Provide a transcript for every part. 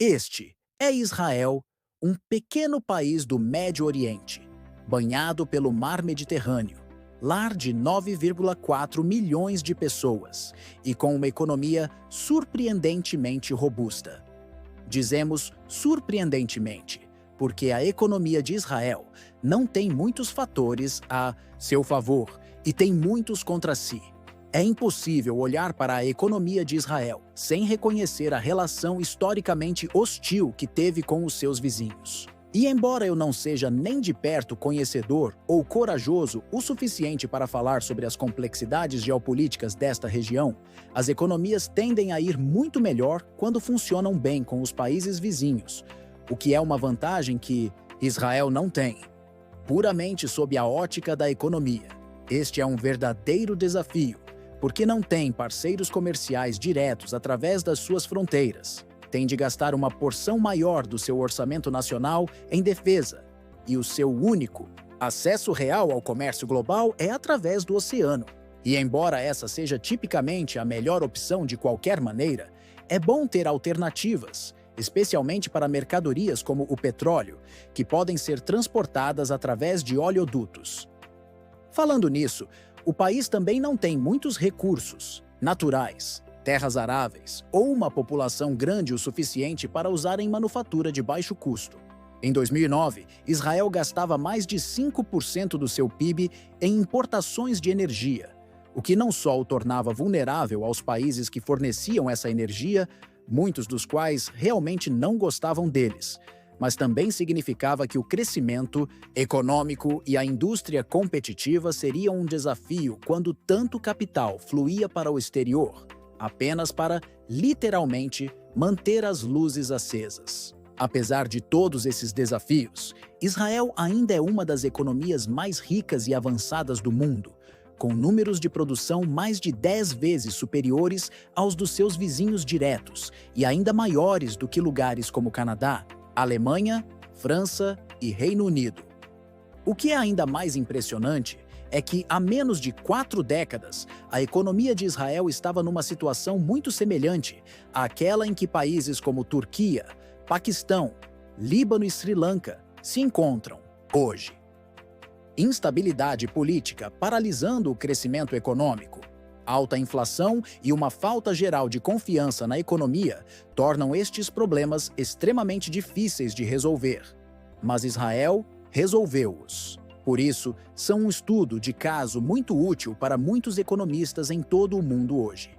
Este é Israel, um pequeno país do Médio Oriente, banhado pelo Mar Mediterrâneo, lar de 9,4 milhões de pessoas e com uma economia surpreendentemente robusta. Dizemos surpreendentemente, porque a economia de Israel não tem muitos fatores a seu favor e tem muitos contra si. É impossível olhar para a economia de Israel sem reconhecer a relação historicamente hostil que teve com os seus vizinhos. E embora eu não seja nem de perto conhecedor ou corajoso o suficiente para falar sobre as complexidades geopolíticas desta região, as economias tendem a ir muito melhor quando funcionam bem com os países vizinhos, o que é uma vantagem que Israel não tem. Puramente sob a ótica da economia, este é um verdadeiro desafio, porque não tem parceiros comerciais diretos através das suas fronteiras. Tem de gastar uma porção maior do seu orçamento nacional em defesa, e o seu único acesso real ao comércio global é através do oceano. E embora essa seja tipicamente a melhor opção de qualquer maneira, é bom ter alternativas, especialmente para mercadorias como o petróleo, que podem ser transportadas através de oleodutos. Falando nisso, o país também não tem muitos recursos naturais, terras aráveis ou uma população grande o suficiente para usar em manufatura de baixo custo. Em 2009, Israel gastava mais de 5% do seu PIB em importações de energia, o que não só o tornava vulnerável aos países que forneciam essa energia, muitos dos quais realmente não gostavam deles, mas também significava que o crescimento econômico e a indústria competitiva seriam um desafio quando tanto capital fluía para o exterior, apenas para, literalmente, manter as luzes acesas. Apesar de todos esses desafios, Israel ainda é uma das economias mais ricas e avançadas do mundo, com números de produção mais de 10 vezes superiores aos dos seus vizinhos diretos e ainda maiores do que lugares como Canadá, Alemanha, França e Reino Unido. O que é ainda mais impressionante é que, há menos de 4 décadas, a economia de Israel estava numa situação muito semelhante àquela em que países como Turquia, Paquistão, Líbano e Sri Lanka se encontram hoje. Instabilidade política paralisando o crescimento econômico, alta inflação e uma falta geral de confiança na economia tornam estes problemas extremamente difíceis de resolver. Mas Israel resolveu-os. Por isso, são um estudo de caso muito útil para muitos economistas em todo o mundo hoje.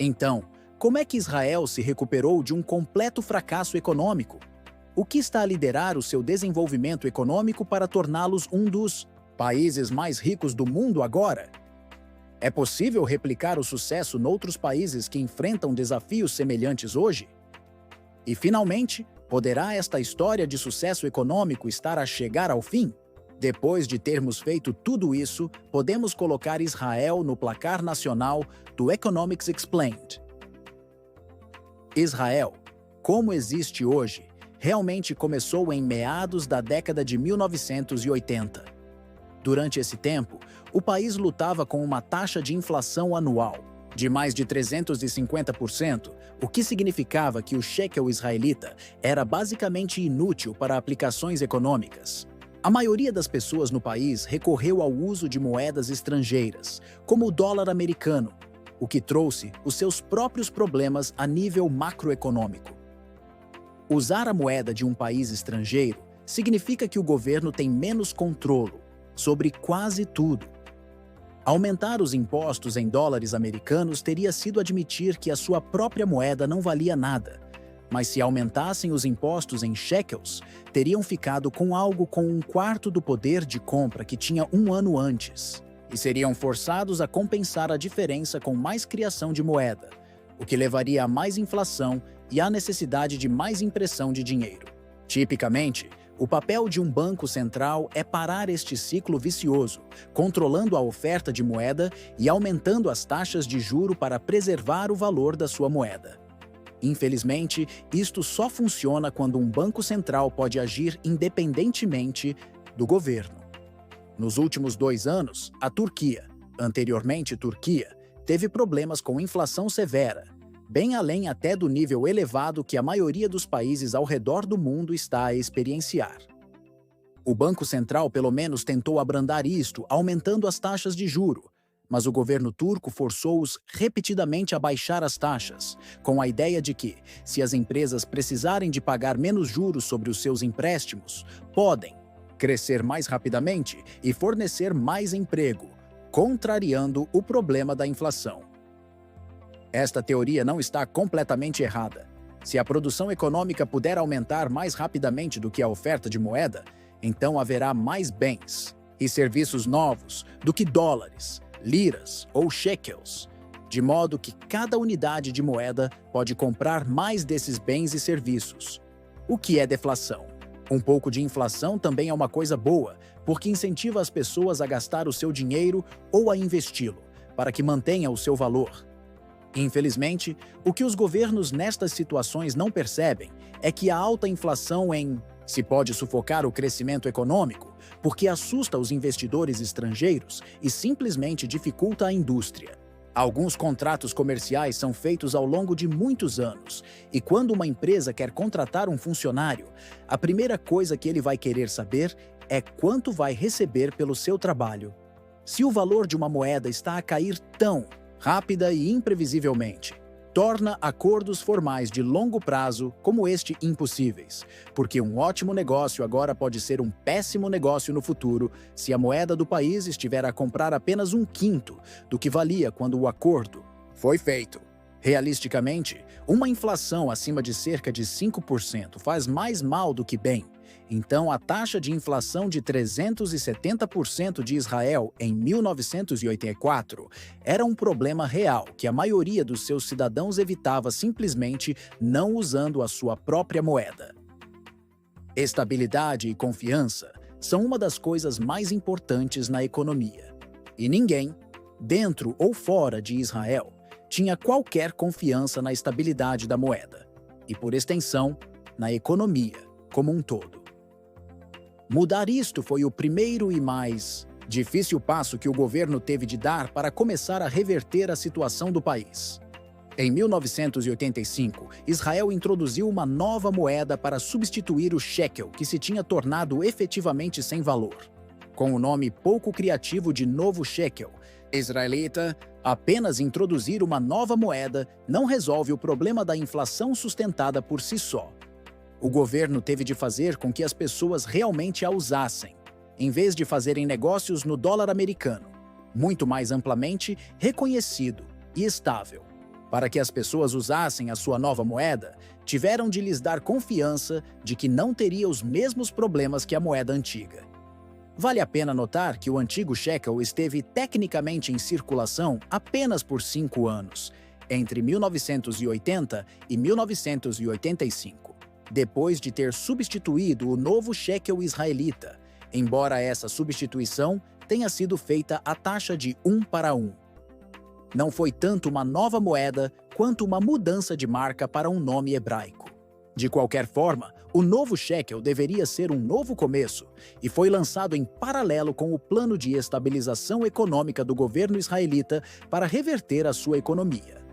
Então, como é que Israel se recuperou de um completo fracasso econômico? O que está a liderar o seu desenvolvimento econômico para torná-los um dos países mais ricos do mundo agora? É possível replicar o sucesso noutros países que enfrentam desafios semelhantes hoje? E, finalmente, poderá esta história de sucesso econômico estar a chegar ao fim? Depois de termos feito tudo isso, podemos colocar Israel no placar nacional do Economics Explained. Israel, como existe hoje, realmente começou em meados da década de 1980. Durante esse tempo, o país lutava com uma taxa de inflação anual de mais de 350%, o que significava que o shekel israelita era basicamente inútil para aplicações econômicas. A maioria das pessoas no país recorreu ao uso de moedas estrangeiras, como o dólar americano, o que trouxe os seus próprios problemas a nível macroeconômico. Usar a moeda de um país estrangeiro significa que o governo tem menos controle sobre quase tudo. Aumentar os impostos em dólares americanos teria sido admitir que a sua própria moeda não valia nada, mas se aumentassem os impostos em shekels, teriam ficado com algo com 1/4 do poder de compra que tinha um ano antes, e seriam forçados a compensar a diferença com mais criação de moeda, o que levaria a mais inflação e à necessidade de mais impressão de dinheiro. Tipicamente, o papel de um banco central é parar este ciclo vicioso, controlando a oferta de moeda e aumentando as taxas de juro para preservar o valor da sua moeda. Infelizmente, isto só funciona quando um banco central pode agir independentemente do governo. Nos últimos 2 anos, a Turquia, anteriormente Turquia, teve problemas com inflação severa, bem além até do nível elevado que a maioria dos países ao redor do mundo está a experienciar. O Banco Central pelo menos tentou abrandar isto, aumentando as taxas de juro, mas o governo turco forçou-os repetidamente a baixar as taxas, com a ideia de que, se as empresas precisarem de pagar menos juros sobre os seus empréstimos, podem crescer mais rapidamente e fornecer mais emprego, contrariando o problema da inflação. Esta teoria não está completamente errada. Se a produção econômica puder aumentar mais rapidamente do que a oferta de moeda, então haverá mais bens e serviços novos do que dólares, liras ou shekels, de modo que cada unidade de moeda pode comprar mais desses bens e serviços. O que é deflação? Um pouco de inflação também é uma coisa boa, porque incentiva as pessoas a gastar o seu dinheiro ou a investi-lo, para que mantenha o seu valor. Infelizmente, o que os governos nestas situações não percebem é que a alta inflação se pode sufocar o crescimento econômico, porque assusta os investidores estrangeiros e simplesmente dificulta a indústria. Alguns contratos comerciais são feitos ao longo de muitos anos, e quando uma empresa quer contratar um funcionário, a primeira coisa que ele vai querer saber é quanto vai receber pelo seu trabalho. Se o valor de uma moeda está a cair tão rápida e imprevisivelmente, torna acordos formais de longo prazo como este impossíveis, porque um ótimo negócio agora pode ser um péssimo negócio no futuro se a moeda do país estiver a comprar apenas 1/5 do que valia quando o acordo foi feito. Realisticamente, uma inflação acima de cerca de 5% faz mais mal do que bem. Então, a taxa de inflação de 370% de Israel em 1984 era um problema real que a maioria dos seus cidadãos evitava simplesmente não usando a sua própria moeda. Estabilidade e confiança são uma das coisas mais importantes na economia. E ninguém, dentro ou fora de Israel, tinha qualquer confiança na estabilidade da moeda e, por extensão, na economia como um todo. Mudar isto foi o primeiro e mais difícil passo que o governo teve de dar para começar a reverter a situação do país. Em 1985, Israel introduziu uma nova moeda para substituir o shekel, que se tinha tornado efetivamente sem valor. Com o nome pouco criativo de novo shekel israelita, apenas introduzir uma nova moeda não resolve o problema da inflação sustentada por si só. O governo teve de fazer com que as pessoas realmente a usassem, em vez de fazerem negócios no dólar americano, muito mais amplamente reconhecido e estável. Para que as pessoas usassem a sua nova moeda, tiveram de lhes dar confiança de que não teria os mesmos problemas que a moeda antiga. Vale a pena notar que o antigo shekel esteve tecnicamente em circulação apenas por 5 anos, entre 1980 e 1985. Depois de ter substituído o novo shekel israelita, embora essa substituição tenha sido feita à taxa de 1:1. Não foi tanto uma nova moeda quanto uma mudança de marca para um nome hebraico. De qualquer forma, o novo shekel deveria ser um novo começo e foi lançado em paralelo com o plano de estabilização econômica do governo israelita para reverter a sua economia.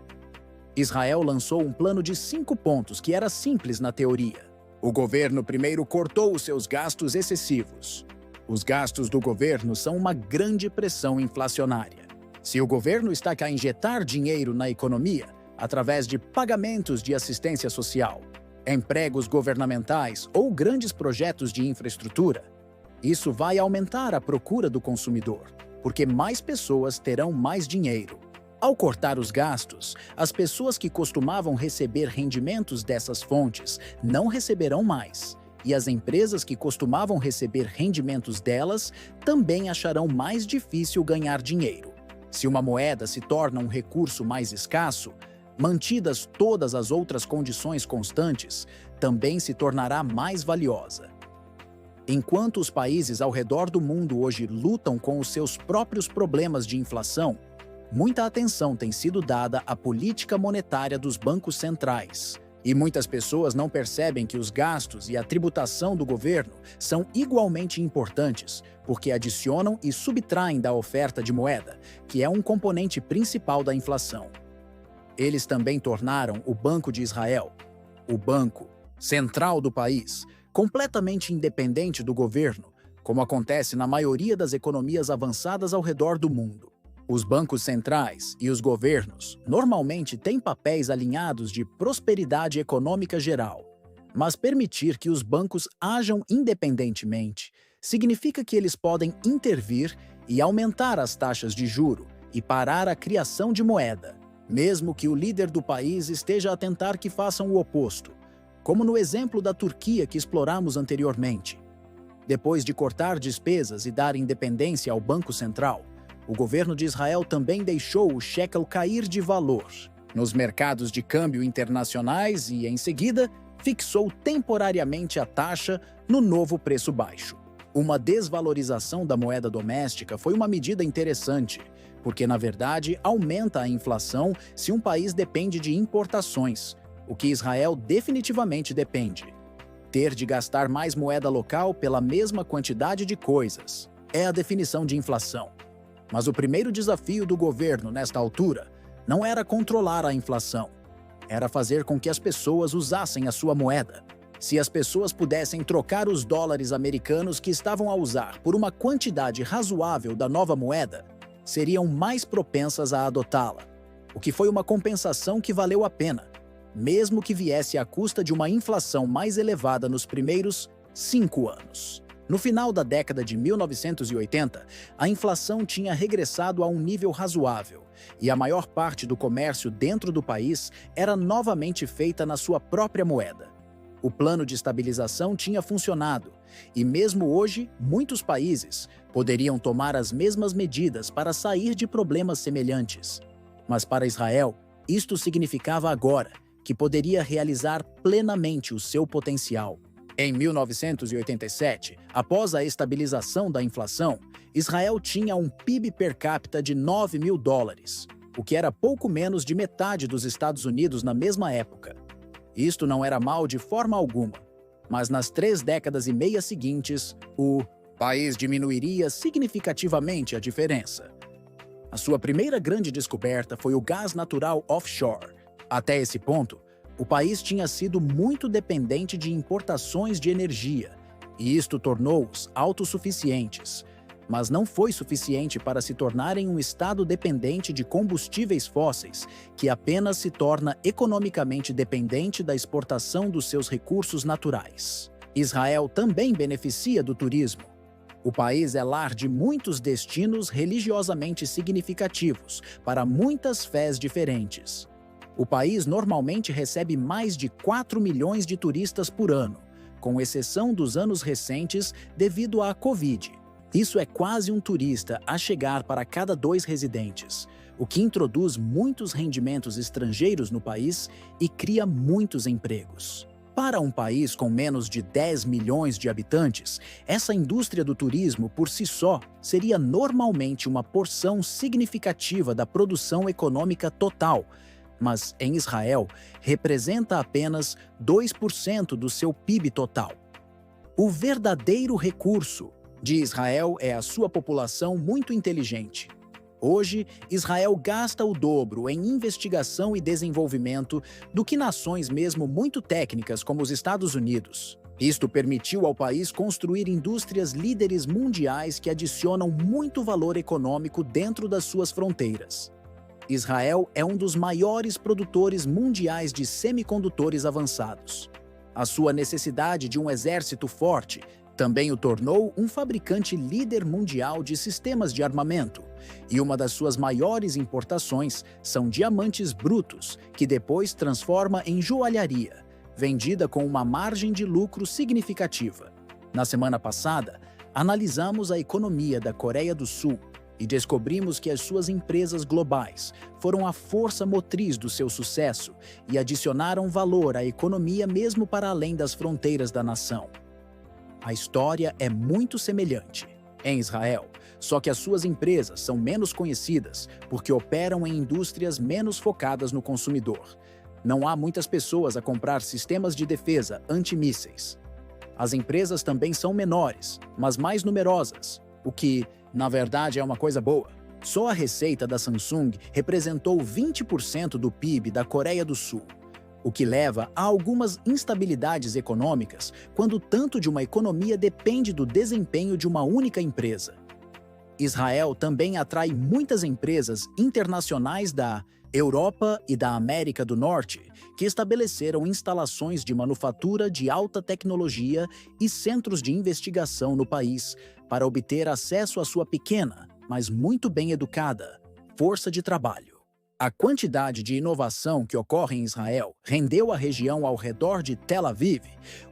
Israel lançou um plano de 5 pontos que era simples na teoria. O governo primeiro cortou os seus gastos excessivos. Os gastos do governo são uma grande pressão inflacionária. Se o governo está a injetar dinheiro na economia, através de pagamentos de assistência social, empregos governamentais ou grandes projetos de infraestrutura, isso vai aumentar a procura do consumidor, porque mais pessoas terão mais dinheiro. Ao cortar os gastos, as pessoas que costumavam receber rendimentos dessas fontes não receberão mais, e as empresas que costumavam receber rendimentos delas também acharão mais difícil ganhar dinheiro. Se uma moeda se torna um recurso mais escasso, mantidas todas as outras condições constantes, também se tornará mais valiosa. Enquanto os países ao redor do mundo hoje lutam com os seus próprios problemas de inflação, muita atenção tem sido dada à política monetária dos bancos centrais. E muitas pessoas não percebem que os gastos e a tributação do governo são igualmente importantes, porque adicionam e subtraem da oferta de moeda, que é um componente principal da inflação. Eles também tornaram o Banco de Israel, o banco central do país, completamente independente do governo, como acontece na maioria das economias avançadas ao redor do mundo. Os bancos centrais e os governos normalmente têm papéis alinhados de prosperidade econômica geral, mas permitir que os bancos ajam independentemente significa que eles podem intervir e aumentar as taxas de juro e parar a criação de moeda, mesmo que o líder do país esteja a tentar que façam o oposto, como no exemplo da Turquia que exploramos anteriormente. Depois de cortar despesas e dar independência ao Banco Central, o governo de Israel também deixou o shekel cair de valor nos mercados de câmbio internacionais e, em seguida, fixou temporariamente a taxa no novo preço baixo. Uma desvalorização da moeda doméstica foi uma medida interessante, porque, na verdade, aumenta a inflação se um país depende de importações, o que Israel definitivamente depende. Ter de gastar mais moeda local pela mesma quantidade de coisas é a definição de inflação. Mas o primeiro desafio do governo nesta altura não era controlar a inflação, era fazer com que as pessoas usassem a sua moeda. Se as pessoas pudessem trocar os dólares americanos que estavam a usar por uma quantidade razoável da nova moeda, seriam mais propensas a adotá-la, o que foi uma compensação que valeu a pena, mesmo que viesse à custa de uma inflação mais elevada nos primeiros 5 anos. No final da década de 1980, a inflação tinha regressado a um nível razoável e a maior parte do comércio dentro do país era novamente feita na sua própria moeda. O plano de estabilização tinha funcionado e, mesmo hoje, muitos países poderiam tomar as mesmas medidas para sair de problemas semelhantes. Mas para Israel, isto significava agora que poderia realizar plenamente o seu potencial. Em 1987, após a estabilização da inflação, Israel tinha um PIB per capita de $9.000, o que era pouco menos de metade dos Estados Unidos na mesma época. Isto não era mal de forma alguma, mas nas 3 décadas e meia seguintes, o país diminuiria significativamente a diferença. A sua primeira grande descoberta foi o gás natural offshore. Até esse ponto, o país tinha sido muito dependente de importações de energia, e isto tornou-os autossuficientes, mas não foi suficiente para se tornarem um estado dependente de combustíveis fósseis, que apenas se torna economicamente dependente da exportação dos seus recursos naturais. Israel também beneficia do turismo. O país é lar de muitos destinos religiosamente significativos para muitas fés diferentes. O país normalmente recebe mais de 4 milhões de turistas por ano, com exceção dos anos recentes devido à Covid. Isso é quase um turista a chegar para cada 2 residentes, o que introduz muitos rendimentos estrangeiros no país e cria muitos empregos. Para um país com menos de 10 milhões de habitantes, essa indústria do turismo por si só seria normalmente uma porção significativa da produção econômica total, mas em Israel representa apenas 2% do seu PIB total. O verdadeiro recurso de Israel é a sua população muito inteligente. Hoje, Israel gasta o dobro em investigação e desenvolvimento do que nações mesmo muito técnicas como os Estados Unidos. Isto permitiu ao país construir indústrias líderes mundiais que adicionam muito valor econômico dentro das suas fronteiras. Israel é um dos maiores produtores mundiais de semicondutores avançados. A sua necessidade de um exército forte também o tornou um fabricante líder mundial de sistemas de armamento, e uma das suas maiores importações são diamantes brutos, que depois transforma em joalharia, vendida com uma margem de lucro significativa. Na semana passada, analisamos a economia da Coreia do Sul e descobrimos que as suas empresas globais foram a força motriz do seu sucesso e adicionaram valor à economia mesmo para além das fronteiras da nação. A história é muito semelhante em Israel, só que as suas empresas são menos conhecidas porque operam em indústrias menos focadas no consumidor. Não há muitas pessoas a comprar sistemas de defesa antimísseis. As empresas também são menores, mas mais numerosas, o que, na verdade, é uma coisa boa. Só a receita da Samsung representou 20% do PIB da Coreia do Sul, o que leva a algumas instabilidades econômicas quando tanto de uma economia depende do desempenho de uma única empresa. Israel também atrai muitas empresas internacionais da Europa e da América do Norte que estabeleceram instalações de manufatura de alta tecnologia e centros de investigação no país para obter acesso à sua pequena, mas muito bem educada, força de trabalho. A quantidade de inovação que ocorre em Israel rendeu à região ao redor de Tel Aviv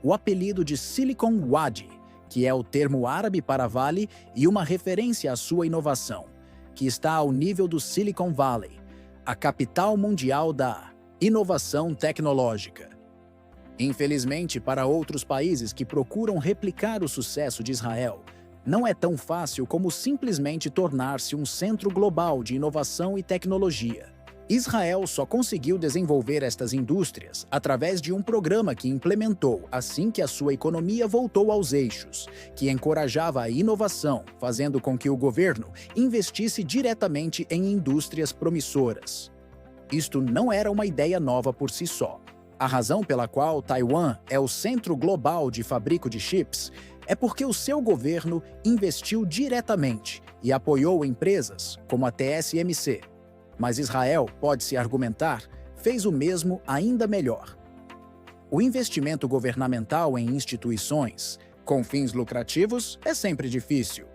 o apelido de Silicon Wadi, que é o termo árabe para vale e uma referência à sua inovação, que está ao nível do Silicon Valley, a capital mundial da inovação tecnológica. Infelizmente, para outros países que procuram replicar o sucesso de Israel, não é tão fácil como simplesmente tornar-se um centro global de inovação e tecnologia. Israel só conseguiu desenvolver estas indústrias através de um programa que implementou assim que a sua economia voltou aos eixos, que encorajava a inovação, fazendo com que o governo investisse diretamente em indústrias promissoras. Isto não era uma ideia nova por si só. A razão pela qual Taiwan é o centro global de fabrico de chips é porque o seu governo investiu diretamente e apoiou empresas como a TSMC. Mas Israel, pode-se argumentar, fez o mesmo ainda melhor. O investimento governamental em instituições com fins lucrativos é sempre difícil,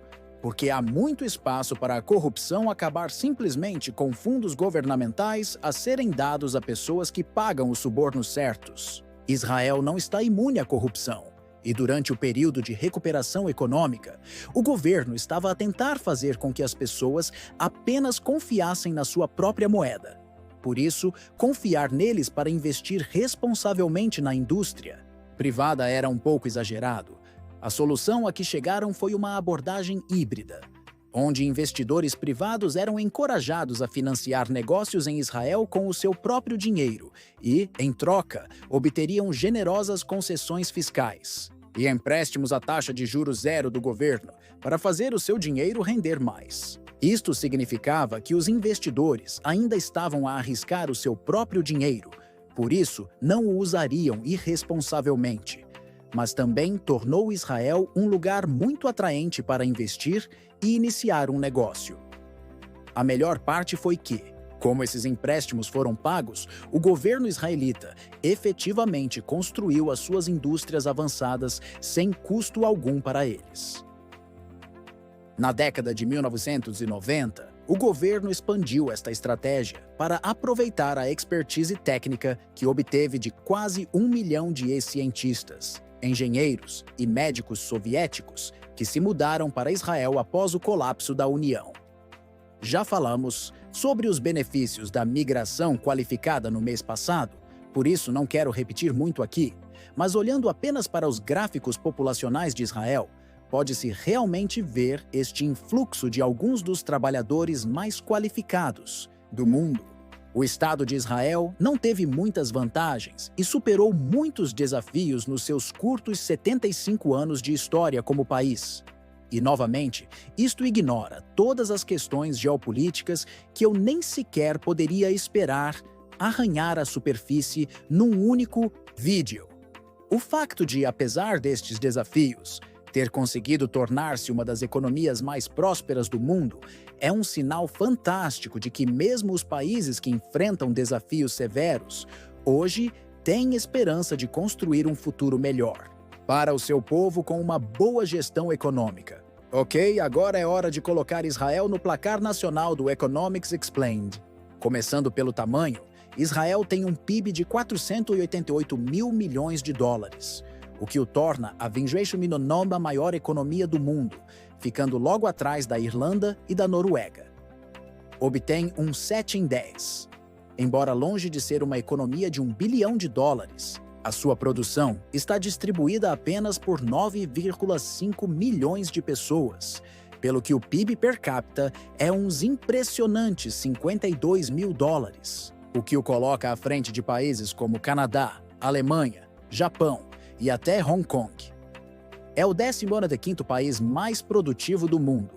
porque há muito espaço para a corrupção acabar simplesmente com fundos governamentais a serem dados a pessoas que pagam os subornos certos. Israel não está imune à corrupção. E durante o período de recuperação econômica, o governo estava a tentar fazer com que as pessoas apenas confiassem na sua própria moeda. Por isso, confiar neles para investir responsavelmente na indústria privada era um pouco exagerado. A solução a que chegaram foi uma abordagem híbrida, onde investidores privados eram encorajados a financiar negócios em Israel com o seu próprio dinheiro e, em troca, obteriam generosas concessões fiscais e empréstimos à taxa de juros zero do governo para fazer o seu dinheiro render mais. Isto significava que os investidores ainda estavam a arriscar o seu próprio dinheiro, por isso não o usariam irresponsavelmente. Mas também tornou Israel um lugar muito atraente para investir e iniciar um negócio. A melhor parte foi que, como esses empréstimos foram pagos, o governo israelita efetivamente construiu as suas indústrias avançadas sem custo algum para eles. Na década de 1990, o governo expandiu esta estratégia para aproveitar a expertise técnica que obteve de quase 1 milhão de cientistas, engenheiros e médicos soviéticos que se mudaram para Israel após o colapso da União. Já falamos sobre os benefícios da migração qualificada no mês passado, por isso não quero repetir muito aqui, mas olhando apenas para os gráficos populacionais de Israel, pode-se realmente ver este influxo de alguns dos trabalhadores mais qualificados do mundo. O Estado de Israel não teve muitas vantagens e superou muitos desafios nos seus curtos 75 anos de história como país. E, novamente, isto ignora todas as questões geopolíticas que eu nem sequer poderia esperar arranhar a superfície num único vídeo. O facto de, apesar destes desafios, ter conseguido tornar-se uma das economias mais prósperas do mundo é um sinal fantástico de que mesmo os países que enfrentam desafios severos, hoje têm esperança de construir um futuro melhor para o seu povo com uma boa gestão econômica. Ok, agora é hora de colocar Israel no placar nacional do Economics Explained. Começando pelo tamanho, Israel tem um PIB de 488 mil milhões de dólares, o que o torna a 29ª maior economia do mundo, ficando logo atrás da Irlanda e da Noruega. Obtém um 7 em 10. Embora longe de ser uma economia de 1 bilhão de dólares, a sua produção está distribuída apenas por 9,5 milhões de pessoas, pelo que o PIB per capita é uns impressionantes 52 mil dólares, o que o coloca à frente de países como Canadá, Alemanha, Japão e até Hong Kong. É o 15º país mais produtivo do mundo.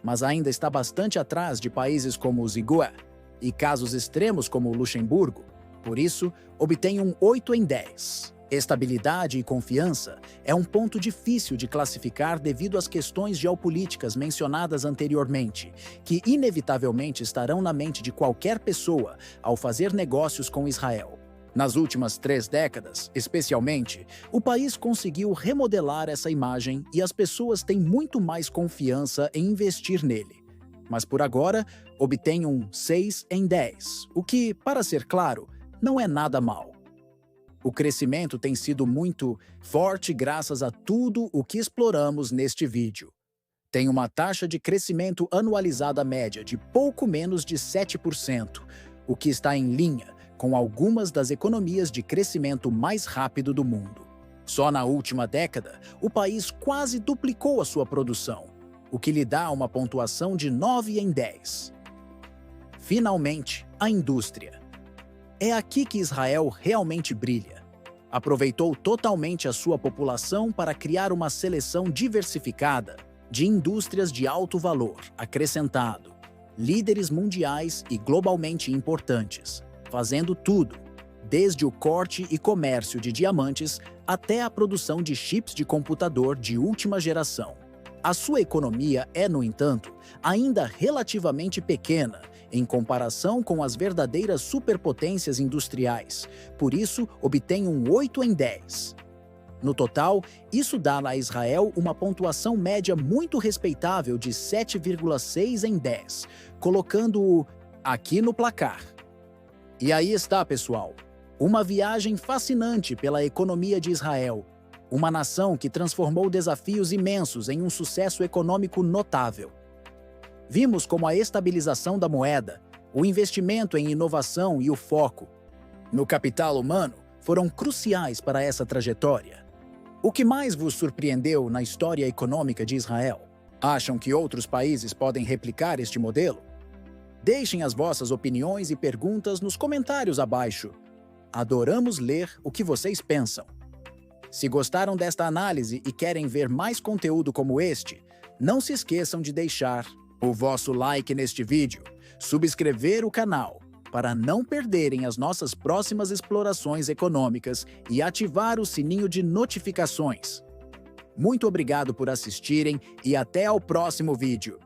mas ainda está bastante atrás de países como o Zigua e casos extremos como o Luxemburgo. Por isso, obtém um 8 em 10. Estabilidade e confiança é um ponto difícil de classificar devido às questões geopolíticas mencionadas anteriormente, que inevitavelmente estarão na mente de qualquer pessoa ao fazer negócios com Israel. Nas últimas 3 décadas, especialmente, o país conseguiu remodelar essa imagem e as pessoas têm muito mais confiança em investir nele. Mas por agora, obtém um 6 em 10, o que, para ser claro, não é nada mal. O crescimento tem sido muito forte graças a tudo o que exploramos neste vídeo. Tem uma taxa de crescimento anualizada média de pouco menos de 7%, o que está em linha com algumas das economias de crescimento mais rápido do mundo. Só na última década, o país quase duplicou a sua produção, o que lhe dá uma pontuação de 9 em 10. Finalmente, a indústria. É aqui que Israel realmente brilha. Aproveitou totalmente a sua população para criar uma seleção diversificada de indústrias de alto valor acrescentado, líderes mundiais e globalmente importantes, fazendo tudo, desde o corte e comércio de diamantes até a produção de chips de computador de última geração. A sua economia é, no entanto, ainda relativamente pequena em comparação com as verdadeiras superpotências industriais, por isso obtém um 8 em 10. No total, isso dá a Israel uma pontuação média muito respeitável de 7,6 em 10, colocando-o aqui no placar. E aí está, pessoal, uma viagem fascinante pela economia de Israel, uma nação que transformou desafios imensos em um sucesso econômico notável. Vimos como a estabilização da moeda, o investimento em inovação e o foco no capital humano foram cruciais para essa trajetória. O que mais vos surpreendeu na história econômica de Israel? Acham que outros países podem replicar este modelo? Deixem as vossas opiniões e perguntas nos comentários abaixo. Adoramos ler o que vocês pensam. Se gostaram desta análise e querem ver mais conteúdo como este, não se esqueçam de deixar o vosso like neste vídeo, subscrever o canal para não perderem as nossas próximas explorações econômicas e ativar o sininho de notificações. Muito obrigado por assistirem e até ao próximo vídeo.